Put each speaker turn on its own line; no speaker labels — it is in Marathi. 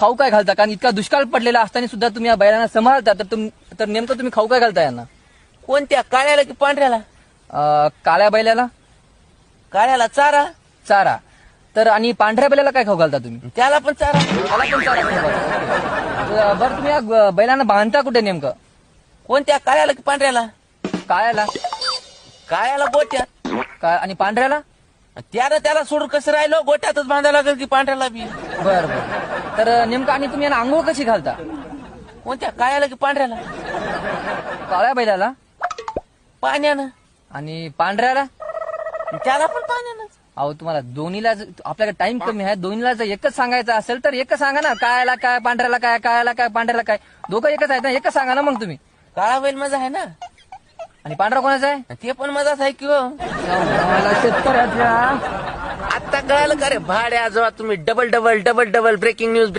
खाऊ काय घालता? कारण इतका दुष्काळ पडलेला असताना सुद्धा तुम्ही या बैलांना सांभाळता, तर नेमकं तुम्ही खाऊ काय घालता यांना?
कोणत्या, काळ्याला की पांढऱ्याला?
काळ्या बैलाला
काळ्याला चारा,
चारा, तर आणि पांढऱ्या बैलाला काय खाऊ घालता तुम्ही?
त्याला पण चारा.
त्याला पण चारा खाऊ घालता. बरं, तुम्ही या बैलांना बांधता कुठे नेमकं?
कोणत्या, काळ्याला की पांढऱ्याला?
काळ्याला
काळ्याला गोट्यात.
आणि पांढऱ्याला?
त्याला सोडून कसं राहिलो, गोट्यातच बांधायला लागेल की पांढऱ्याला बी.
बरं बरं, तर नेमकं आणि तुम्ही यांना आंघोळ कशी घालता?
कोणत्या, काळ्याला की पांढऱ्याला?
काळ्या बैलाला.
पाण्यानं.
आणि पांढऱ्याला?
त्याला पण पाण्यानं.
अहो तुम्हाला दोन्हीला आपल्याकडे टाइम कमी आहे, दोन्हीला जर एकच सांगायचं असेल तर एकच सांगा ना. काळ्याला काय, पांढऱ्याला काय, काळ्याला काय, पांढऱ्याला काय, दोघं एकच आहेत ना, एकच सांगा ना मग तुम्ही.
काळा बैल माझा आहे ना,
आणि पांढरा कोणाचा आहे?
ते पण माझाच आहे की हो.
शेतकऱ्याच्या
आता कळालं का रे भाड्या, जेव्हा तुम्ही double double double double breaking news